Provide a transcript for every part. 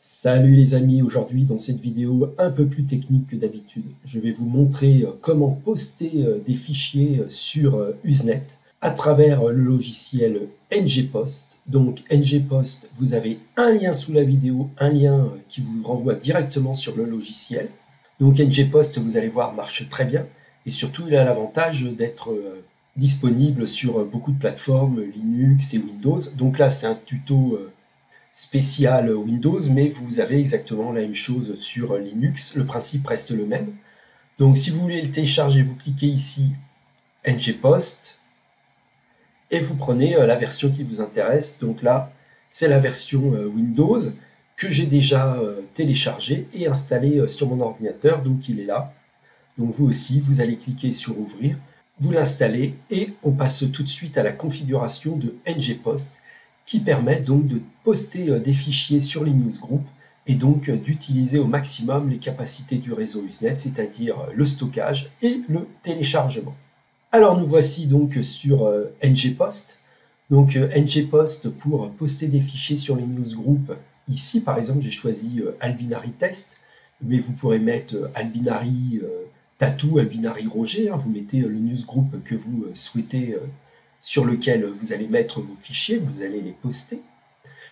Salut les amis, aujourd'hui dans cette vidéo un peu plus technique que d'habitude, je vais vous montrer comment poster des fichiers sur Usenet à travers le logiciel ngPost. Donc ngPost, vous avez un lien sous la vidéo, un lien qui vous renvoie directement sur le logiciel. Donc ngPost, vous allez voir, marche très bien et surtout il a l'avantage d'être disponible sur beaucoup de plateformes, Linux et Windows. Donc là c'est un tuto spécial Windows, mais vous avez exactement la même chose sur Linux. Le principe reste le même. Donc si vous voulez le télécharger, vous cliquez ici ngPost et vous prenez la version qui vous intéresse. Donc là, c'est la version Windows que j'ai déjà téléchargée et installée sur mon ordinateur. Donc il est là. Donc vous aussi, vous allez cliquer sur ouvrir, vous l'installez et on passe tout de suite à la configuration de ngPost qui permet donc de poster des fichiers sur les newsgroups et donc d'utiliser au maximum les capacités du réseau Usenet, c'est-à-dire le stockage et le téléchargement. Alors nous voici donc sur ngPost. Donc ngPost pour poster des fichiers sur les newsgroups. Ici par exemple j'ai choisi Albinary Test, mais vous pourrez mettre Albinary Tatou, Albinary Roger, vous mettez le newsgroup que vous souhaitez sur lequel vous allez mettre vos fichiers, vous allez les poster.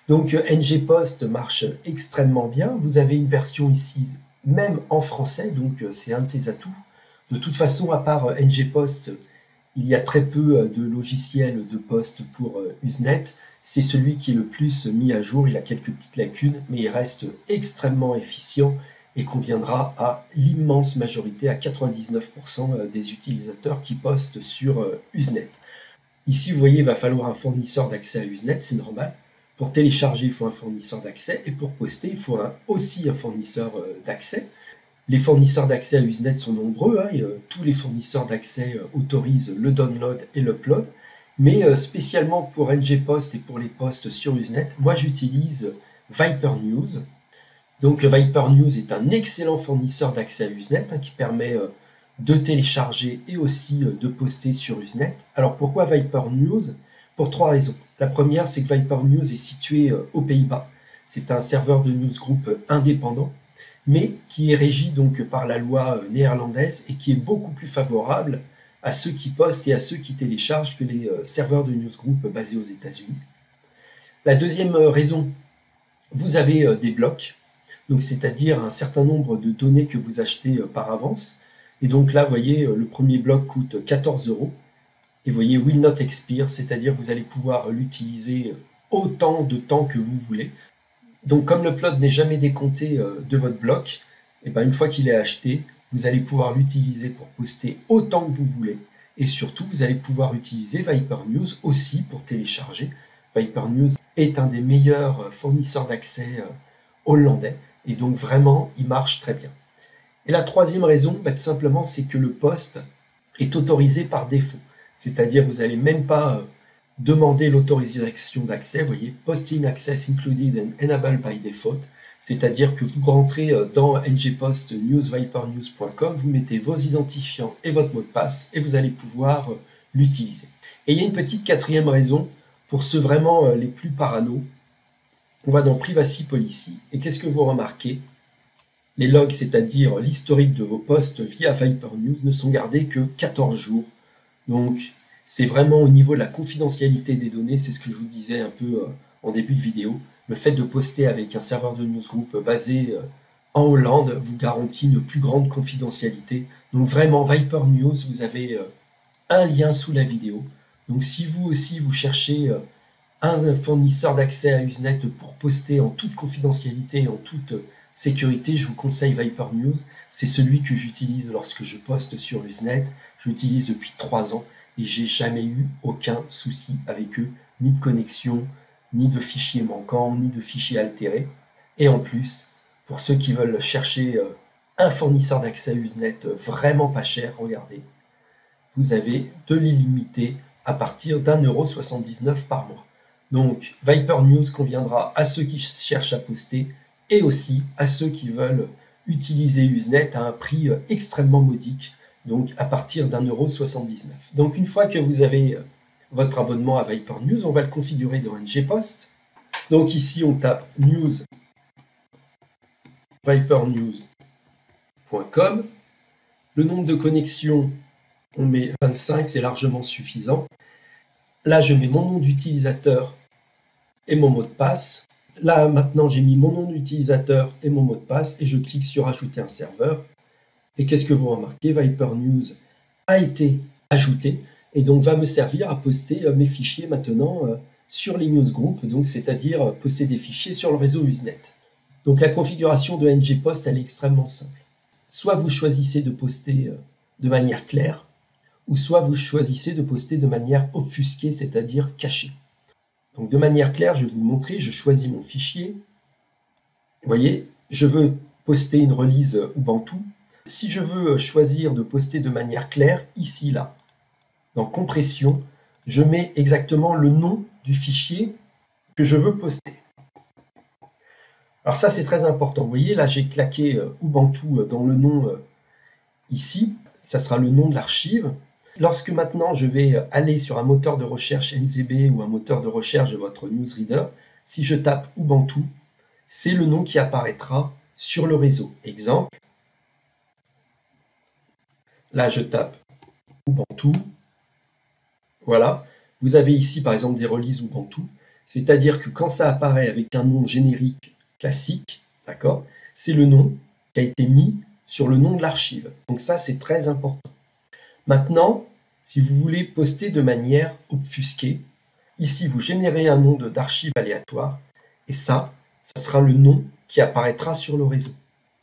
Donc ngPost marche extrêmement bien. Vous avez une version ici, même en français, donc c'est un de ses atouts. De toute façon, à part ngPost, il y a très peu de logiciels de poste pour Usenet. C'est celui qui est le plus mis à jour. Il a quelques petites lacunes, mais il reste extrêmement efficient et conviendra à l'immense majorité, à 99% des utilisateurs qui postent sur Usenet. Ici, vous voyez, il va falloir un fournisseur d'accès à Usenet, c'est normal. Pour télécharger, il faut un fournisseur d'accès et pour poster, il faut aussi un fournisseur d'accès. Les fournisseurs d'accès à Usenet sont nombreux, tous les fournisseurs d'accès autorisent le download et l'upload, mais spécialement pour ngPost et pour les posts sur Usenet, moi j'utilise Viper News. Donc Viper News est un excellent fournisseur d'accès à Usenet qui permet de télécharger et aussi de poster sur Usenet. Alors pourquoi Viper News? Pour trois raisons. La première, c'est que Viper News est situé aux Pays-Bas. C'est un serveur de newsgroup indépendant, mais qui est régi donc par la loi néerlandaise et qui est beaucoup plus favorable à ceux qui postent et à ceux qui téléchargent que les serveurs de newsgroup basés aux États-Unis. La deuxième raison, vous avez des blocs, donc c'est-à-dire un certain nombre de données que vous achetez par avance. Et donc là, vous voyez, le premier bloc coûte 14 €. Et vous voyez, will not expire, c'est-à-dire vous allez pouvoir l'utiliser autant de temps que vous voulez. Donc comme l'upload n'est jamais décompté de votre bloc, et ben une fois qu'il est acheté, vous allez pouvoir l'utiliser pour poster autant que vous voulez. Et surtout, vous allez pouvoir utiliser Viper News aussi pour télécharger. Viper News est un des meilleurs fournisseurs d'accès hollandais. Et donc vraiment, il marche très bien. Et la troisième raison, tout simplement, c'est que le post est autorisé par défaut. C'est-à-dire, vous n'allez même pas demander l'autorisation d'accès. Vous voyez, Posting Access Included and Enabled by Default. C'est-à-dire que vous rentrez dans ngPostNewsViperNews.com, vous mettez vos identifiants et votre mot de passe et vous allez pouvoir l'utiliser. Et il y a une petite quatrième raison pour ceux vraiment les plus parano. On va dans Privacy Policy et qu'est-ce que vous remarquez? Les logs, c'est-à-dire l'historique de vos posts via Viper News, ne sont gardés que 14 jours. Donc, c'est vraiment au niveau de la confidentialité des données, c'est ce que je vous disais un peu en début de vidéo. Le fait de poster avec un serveur de newsgroup basé en Hollande vous garantit une plus grande confidentialité. Donc vraiment, Viper News, vous avez un lien sous la vidéo. Donc si vous aussi, vous cherchez un fournisseur d'accès à Usenet pour poster en toute confidentialité et en toute sécurité, je vous conseille Viper News. C'est celui que j'utilise lorsque je poste sur Usenet. Je l'utilise depuis 3 ans et j'ai jamais eu aucun souci avec eux, ni de connexion, ni de fichiers manquants, ni de fichiers altérés. Et en plus, pour ceux qui veulent chercher un fournisseur d'accès à Usenet vraiment pas cher, regardez, vous avez de l'illimité à partir d'1,79 € par mois. Donc Viper News conviendra à ceux qui cherchent à poster et aussi à ceux qui veulent utiliser Usenet à un prix extrêmement modique, donc à partir d'1,79 €. Donc une fois que vous avez votre abonnement à Viper News, on va le configurer dans ngPost. Donc ici on tape News vipernews.com. Le nombre de connexions, on met 25, c'est largement suffisant. Là, je mets mon nom d'utilisateur et mon mot de passe. Là, maintenant, j'ai mis mon nom d'utilisateur et mon mot de passe et je clique sur Ajouter un serveur. Et qu'est-ce que vous remarquez? Viper News a été ajouté et donc va me servir à poster mes fichiers maintenant sur les newsgroups, donc c'est-à-dire poster des fichiers sur le réseau Usenet. Donc la configuration de ngPost, elle est extrêmement simple. Soit vous choisissez de poster de manière claire, ou soit vous choisissez de poster de manière obfusquée, c'est-à-dire cachée. Donc de manière claire, je vais vous montrer, je choisis mon fichier. Vous voyez, je veux poster une release Ubuntu. Si je veux choisir de poster de manière claire, ici, là, dans compression, je mets exactement le nom du fichier que je veux poster. Alors ça, c'est très important. Vous voyez, là, j'ai claqué Ubuntu dans le nom ici. Ça sera le nom de l'archive. Lorsque maintenant, je vais aller sur un moteur de recherche NZB ou un moteur de recherche de votre newsreader, si je tape Ubuntu, c'est le nom qui apparaîtra sur le réseau. Exemple, là, je tape Ubuntu. Voilà. Vous avez ici, par exemple, des releases Ubuntu. C'est-à-dire que quand ça apparaît avec un nom générique classique, d'accord, c'est le nom qui a été mis sur le nom de l'archive. Donc ça, c'est très important. Maintenant, si vous voulez poster de manière obfusquée, ici, vous générez un nom d'archive aléatoire et ça sera le nom qui apparaîtra sur le réseau.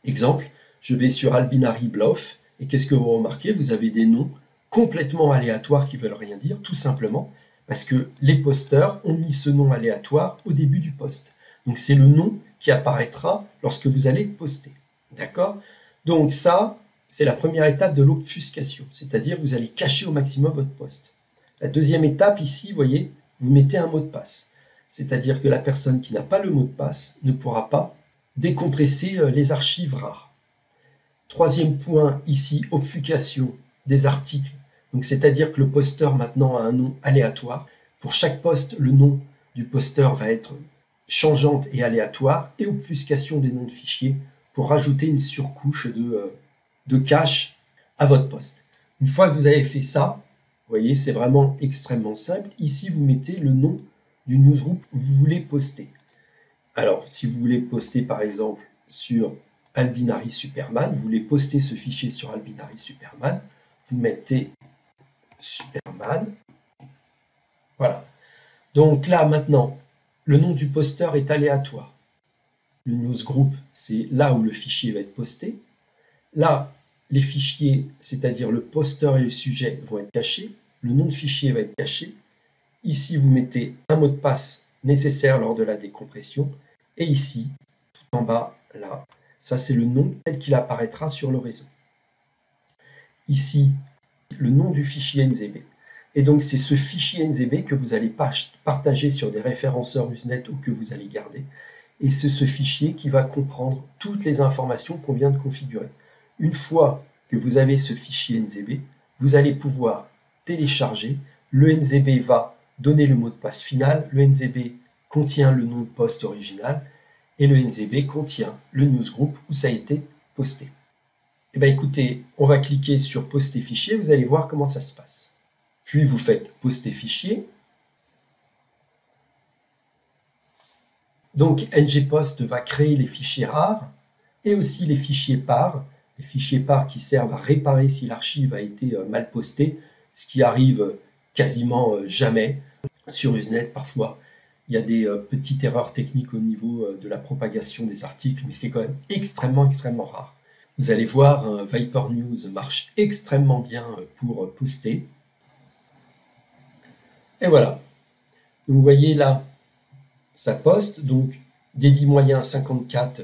Exemple, je vais sur Albinary Bluff et qu'est-ce que vous remarquez? Vous avez des noms complètement aléatoires qui ne veulent rien dire, tout simplement parce que les posteurs ont mis ce nom aléatoire au début du post. Donc c'est le nom qui apparaîtra lorsque vous allez poster. D'accord? Donc ça, c'est la première étape de l'obfuscation, c'est-à-dire vous allez cacher au maximum votre post. La deuxième étape ici, vous voyez, vous mettez un mot de passe. C'est-à-dire que la personne qui n'a pas le mot de passe ne pourra pas décompresser les archives rares. Troisième point ici, obfuscation des articles. Donc c'est-à-dire que le posteur maintenant a un nom aléatoire. Pour chaque poste, le nom du posteur va être changeante et aléatoire et obfuscation des noms de fichiers pour rajouter une surcouche de cache à votre poste. Une fois que vous avez fait ça, vous voyez, c'est vraiment extrêmement simple. Ici, vous mettez le nom du newsgroup que vous voulez poster. Alors, si vous voulez poster par exemple sur Albinary Superman, vous voulez poster ce fichier sur Albinary Superman, vous mettez Superman. Voilà. Donc là, maintenant, le nom du posteur est aléatoire. Le newsgroup, c'est là où le fichier va être posté. Là, les fichiers, c'est-à-dire le posteur et le sujet, vont être cachés. Le nom de fichier va être caché. Ici, vous mettez un mot de passe nécessaire lors de la décompression. Et ici, tout en bas, là, ça c'est le nom tel qu'il apparaîtra sur le réseau. Ici, le nom du fichier NZB. Et donc, c'est ce fichier NZB que vous allez partager sur des référenceurs Usenet ou que vous allez garder. Et c'est ce fichier qui va comprendre toutes les informations qu'on vient de configurer. Une fois que vous avez ce fichier NZB, vous allez pouvoir télécharger. Le NZB va donner le mot de passe final. Le NZB contient le nom de poste original. Et le NZB contient le newsgroup où ça a été posté. Eh bien, écoutez, on va cliquer sur Poster fichier. Vous allez voir comment ça se passe. Puis, vous faites Poster fichier. Donc, ngPost va créer les fichiers rares et aussi les fichiers pars. Les fichiers pars qui servent à réparer si l'archive a été mal postée, ce qui arrive quasiment jamais sur Usenet. Parfois, il y a des petites erreurs techniques au niveau de la propagation des articles, mais c'est quand même extrêmement rare. Vous allez voir, Viper News marche extrêmement bien pour poster. Et voilà. Donc, vous voyez là, ça poste, donc débit moyen 54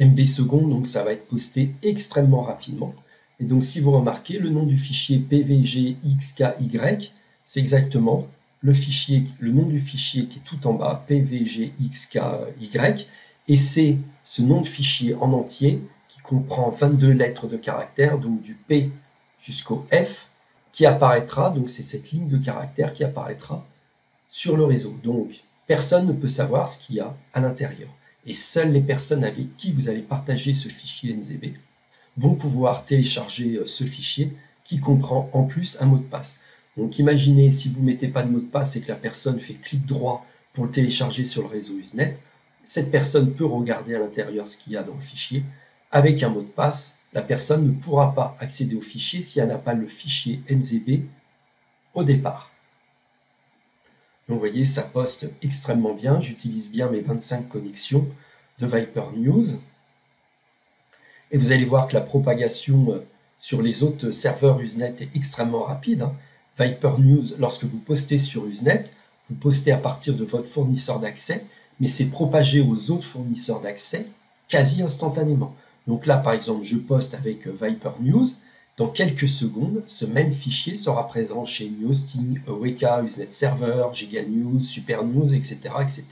MB secondes, donc ça va être posté extrêmement rapidement. Et donc si vous remarquez, le nom du fichier pvgxky, c'est exactement le nom du fichier qui est tout en bas, pvgxky, et c'est ce nom de fichier en entier qui comprend 22 lettres de caractères, donc du P jusqu'au F, qui apparaîtra, donc c'est cette ligne de caractères qui apparaîtra sur le réseau. Donc, personne ne peut savoir ce qu'il y a à l'intérieur. et seules les personnes avec qui vous allez partager ce fichier NZB vont pouvoir télécharger ce fichier qui comprend en plus un mot de passe. Donc imaginez si vous ne mettez pas de mot de passe et que la personne fait clic droit pour le télécharger sur le réseau Usenet, cette personne peut regarder à l'intérieur ce qu'il y a dans le fichier. Avec un mot de passe, la personne ne pourra pas accéder au fichier si elle n'a pas le fichier NZB au départ. Donc vous voyez, ça poste extrêmement bien. J'utilise bien mes 25 connexions de Viper News. Et vous allez voir que la propagation sur les autres serveurs Usenet est extrêmement rapide. Viper News, lorsque vous postez sur Usenet, vous postez à partir de votre fournisseur d'accès, mais c'est propagé aux autres fournisseurs d'accès quasi instantanément. Donc là, par exemple, je poste avec Viper News. Dans quelques secondes, ce même fichier sera présent chez Newhosting, Weka, Usenet Server, Giga News, Super News, etc., etc.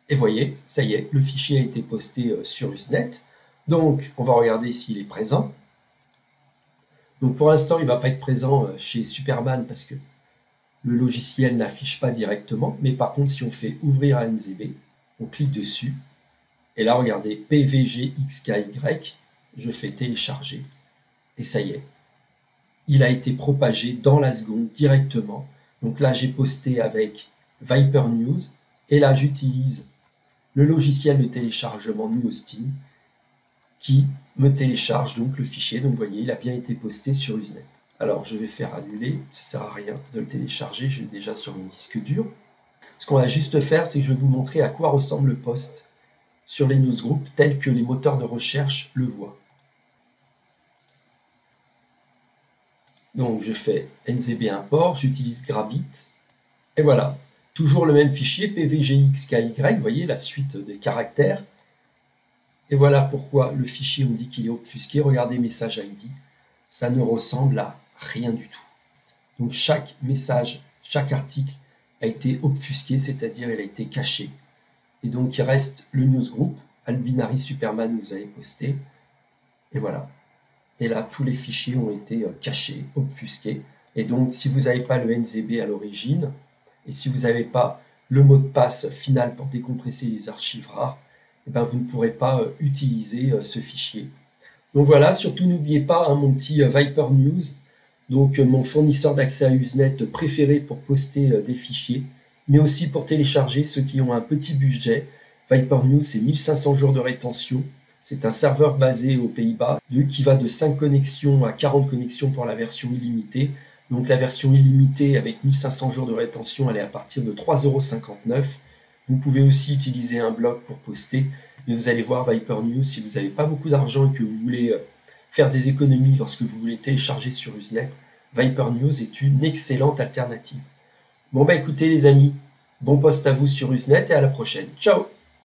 Et voyez, ça y est, le fichier a été posté sur Usenet. Donc, on va regarder s'il est présent. Donc, pour l'instant, il ne va pas être présent chez Superman parce que le logiciel n'affiche pas directement. Mais par contre, si on fait ouvrir à NZB, on clique dessus. Et là, regardez, PVGXKY, je fais télécharger. Et ça y est, il a été propagé dans la seconde directement. Donc là, j'ai posté avec Viper News. Et là, j'utilise le logiciel de téléchargement Newhosting qui me télécharge donc le fichier. Donc vous voyez, il a bien été posté sur Usenet. Alors, je vais faire annuler. Ça ne sert à rien de le télécharger. Je l'ai déjà sur mon disque dur. Ce qu'on va juste faire, c'est que je vais vous montrer à quoi ressemble le post sur les newsgroups tels que les moteurs de recherche le voient. Donc je fais NZB import, j'utilise Grabit, et voilà, toujours le même fichier PVGXKY, vous voyez la suite des caractères. Et voilà pourquoi le fichier, on dit qu'il est obfusqué. Regardez message ID, ça ne ressemble à rien du tout. Donc chaque message, chaque article a été obfusqué, c'est-à-dire il a été caché. Et donc il reste le newsgroup, Albinary Superman, vous avez posté, et voilà. Et là, tous les fichiers ont été cachés, obfusqués. Et donc, si vous n'avez pas le NZB à l'origine, et si vous n'avez pas le mot de passe final pour décompresser les archives rares, eh ben, vous ne pourrez pas utiliser ce fichier. Donc voilà, surtout n'oubliez pas mon petit Viper News, donc mon fournisseur d'accès à Usenet préféré pour poster des fichiers, mais aussi pour télécharger ceux qui ont un petit budget. Viper News, c'est 1500 jours de rétention. C'est un serveur basé aux Pays-Bas qui va de 5 connexions à 40 connexions pour la version illimitée. Donc la version illimitée avec 1500 jours de rétention, elle est à partir de 3,59 €. Vous pouvez aussi utiliser un blog pour poster. Mais vous allez voir Viper News, si vous n'avez pas beaucoup d'argent et que vous voulez faire des économies lorsque vous voulez télécharger sur Usenet, Viper News est une excellente alternative. Bon bah écoutez les amis, bon post à vous sur Usenet et à la prochaine. Ciao!